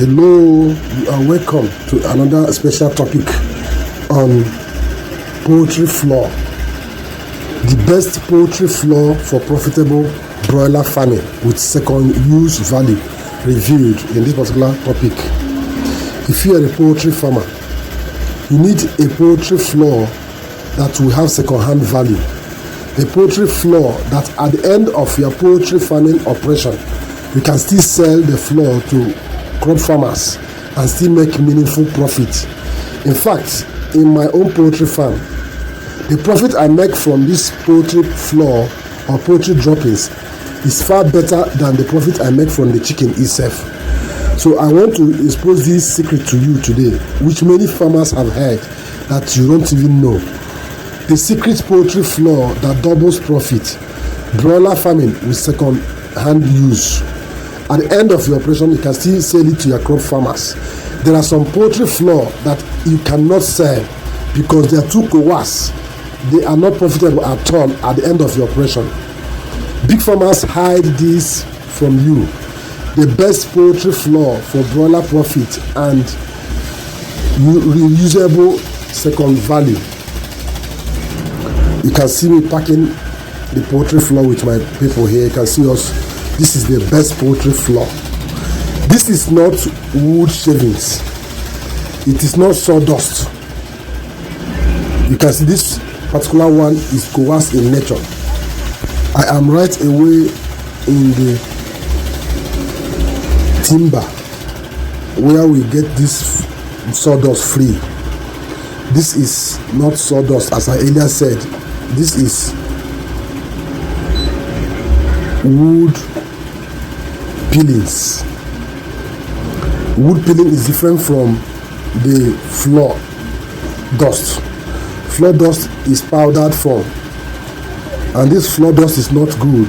Hello, you are welcome to another special topic on poultry floor. The best poultry floor for profitable broiler farming with second use value reviewed in this particular topic. If you are a poultry farmer, you need a poultry floor that will have second-hand value. A poultry floor that at the end of your poultry farming operation, you can still sell the floor to crop farmers and still make meaningful profit. In fact, in my own poultry farm, the profit I make from this poultry floor or poultry droppings is far better than the profit I make from the chicken itself. So I want to expose this secret to you today, which many farmers have heard that you don't even know. The secret poultry floor that doubles profit, broiler farming with second-hand use. At the end of your operation, you can still sell it to your crop farmers. There are some poultry floor that you cannot sell because they are too coarse. They are not profitable at all at the end of your operation. Big farmers hide this from you. The best poultry floor for broiler profit and reusable second value. You can see me packing the poultry floor with my people here. You can see us. This is the best poultry floor. This is not wood shavings. It is not sawdust. You can see this particular one is coarse in nature. I am right away in the timber where we get this sawdust free. This is not sawdust, as I earlier said. This is wood peelings. Wood peeling is different from the floor dust. Floor dust is powdered form, and this floor dust is not good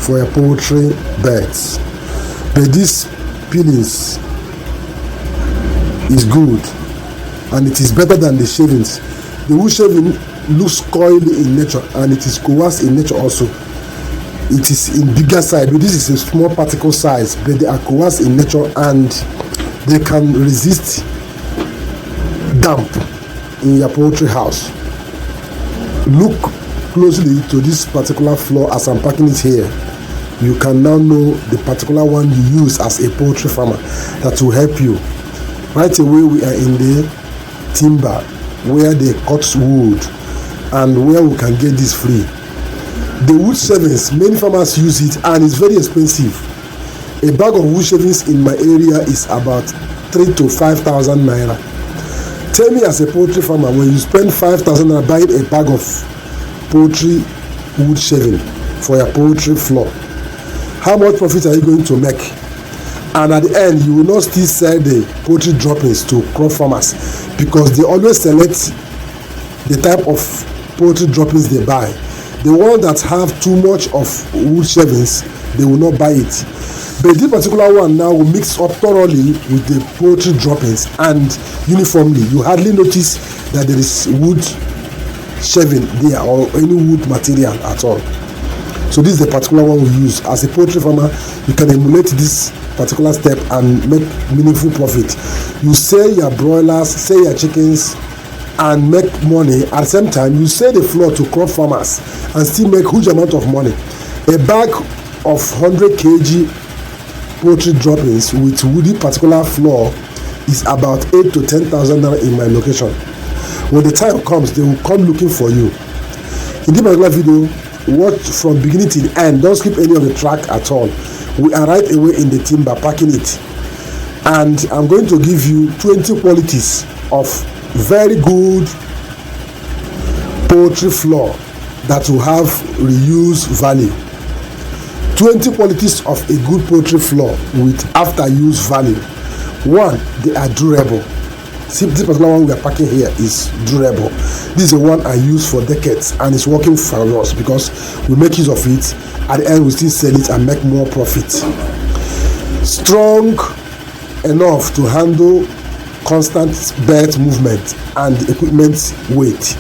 for your poultry beds. But this peelings is good, and it is better than the shavings. The wood shaving looks coily in nature, and it is coarse in nature also. It is in bigger size, but this is a small particle size, but they are coarse in nature and they can resist damp in your poultry house. Look closely to this particular floor as I'm packing it here. You can now know the particular one you use as a poultry farmer that will help you. Right away we are in the timber where they cut wood and where we can get this free. The wood shavings, many farmers use it and it's very expensive. A bag of wood shavings in my area is about 3,000 to 5,000 naira. Tell me as a poultry farmer, when you spend 5,000 naira buying a bag of poultry wood shaving for your poultry floor, how much profit are you going to make? And at the end, you will not still sell the poultry droppings to crop farmers because they always select the type of poultry droppings they buy. The one that have too much of wood shavings, they will not buy it. But this particular one now will mix up thoroughly with the poultry droppings and uniformly. You hardly notice that there is wood shaving there or any wood material at all. So this is the particular one we use. As a poultry farmer, you can emulate this particular step and make meaningful profit. You sell your broilers, sell your chickens, and make money. At the same time, you sell the floor to crop farmers and still make huge amount of money. A bag of 100 kg poultry droppings with woody particular floor is about 8,000 to 10,000 naira in my location. When the time comes, they will come looking for you. In this particular video, watch from beginning to the end. Don't skip any of the track at all. We are right away in the timber packing it, and I'm going to give you 20 qualities of very good poultry floor that will have reuse value. 20 qualities of a good poultry floor with after use value. 1, they are durable. See, this particular one we are packing here is durable. This is the one I use for decades and it's working for us because we make use of it. At the end we still sell it and make more profit. Strong enough to handle constant bed movement and equipment weight.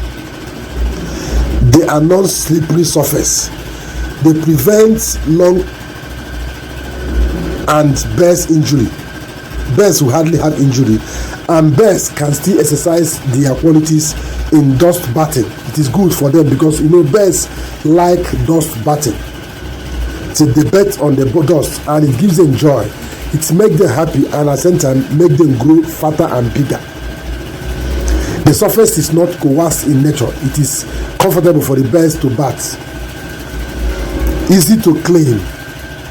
They are non-slippery surface. They prevent long and birth injury. birds will hardly have injury, and birds can still exercise their qualities in dust bathing. It is good for them because birds like dust bathing. So they bet on the dust and it gives them joy. It makes them happy and at the same time make them grow fatter and bigger. The surface is not coerced in nature. It is comfortable for the birds to bath. Easy to clean.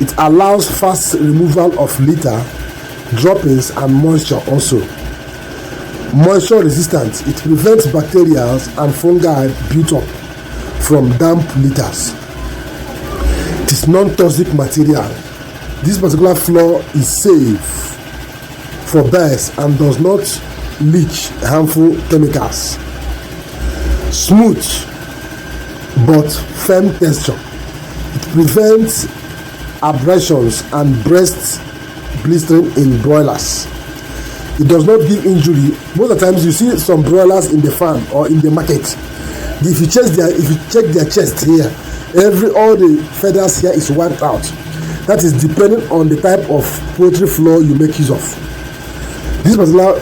It allows fast removal of litter, droppings and moisture also. Moisture resistant. It prevents bacteria and fungi built up from damp litters. It is non-toxic material. This particular floor is safe for birds and does not leach harmful chemicals. Smooth but firm texture. It prevents abrasions and breast blistering in broilers. It does not give injury. Most of the times you see some broilers in the farm or in the market. If you check their chest here, all the feathers here is wiped out. That is depending on the type of poultry floor you make use of. This particular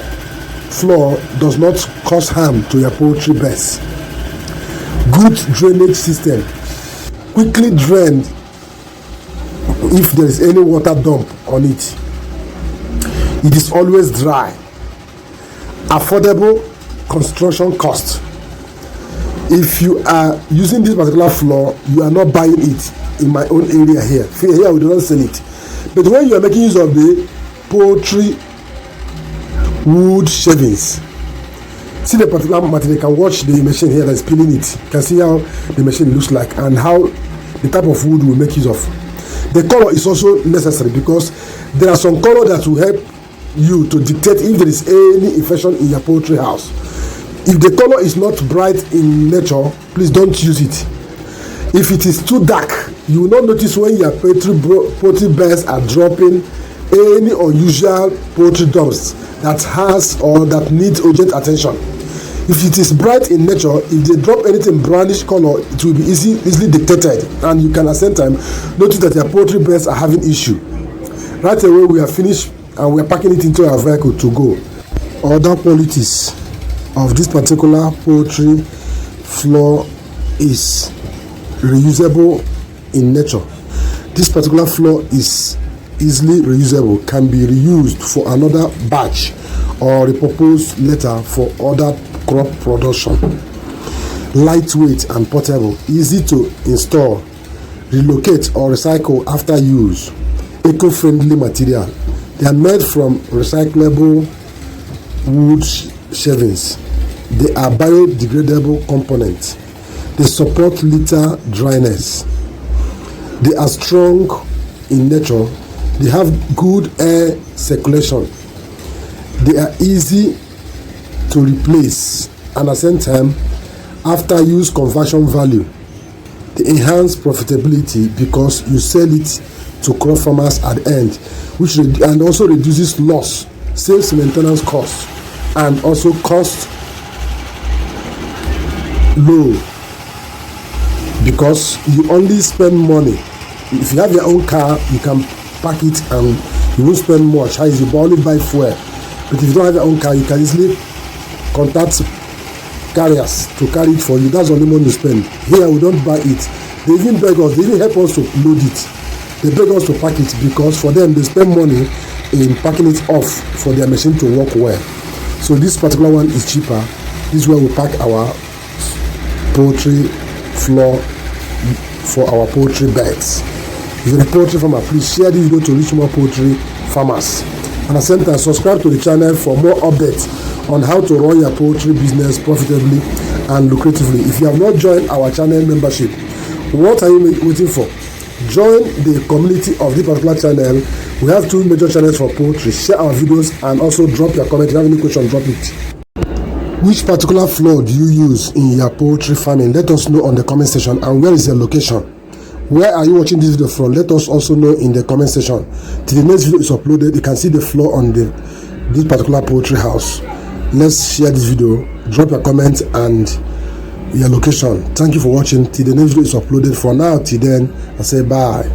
floor does not cause harm to your poultry birds. Good drainage system. Quickly drained if there is any water dump on it. It is always dry. Affordable construction cost. If you are using this particular floor, you are not buying it in my own area here. Here we do not sell it. But when you are making use of the poultry wood shavings, see the particular material, you can watch the machine here that is peeling it. You can see how the machine looks like and how the type of wood we make use of. The color is also necessary because there are some color that will help you to dictate if there is any infection in your poultry house. If the color is not bright in nature, please don't use it. If it is too dark, you will not notice when your poultry birds are dropping any unusual poultry dumps that has or that needs urgent attention. If it is bright in nature, if they drop anything brownish color, it will be easily detected, and you can at the same time notice that your poultry birds are having issue. Right away, we are finished and we are packing it into our vehicle to go. Other qualities of this particular poultry floor is reusable in nature. This particular floor is easily reusable, can be reused for another batch or repurposed later for other crop production. Lightweight and portable, easy to install, relocate or recycle after use. Eco-friendly material. They are made from recyclable wood shavings. They are biodegradable components. They support litter dryness. They are strong in nature. They have good air circulation. They are easy to replace, and at the same time, after use conversion value. They enhance profitability because you sell it to crop farmers at the end, which and also reduces loss, saves maintenance costs, and also cost low because you only spend money. If you have your own car, you can pack it and you won't spend much. You only buy fuel. But if you don't have your own car, you can easily contact carriers to carry it for you. That's the only money you spend. Here we don't buy it. They even beg us, they even help us to load it. They beg us to pack it because for them they spend money in packing it off for their machine to work well. So this particular one is cheaper. This is where we pack our poultry floor for our poultry beds. If you're a poultry farmer, please share this video to reach more poultry farmers. And at the same time, subscribe to the channel for more updates on how to run your poultry business profitably and lucratively. If you have not joined our channel membership, what are you waiting for? Join the community of this particular channel. We have 2 major channels for poultry. Share our videos and also drop your comment. If you have any question, drop it. Which particular floor do you use in your poultry farming? Let us know on the comment section. And where is your location? Where are you watching this video from? Let us also know in the comment section. Till the next video is uploaded, you can see the floor on this particular poultry house. Let's share this video. Drop your comment and your location. Thank you for watching. Till the next video is uploaded. For now, till then, I say bye.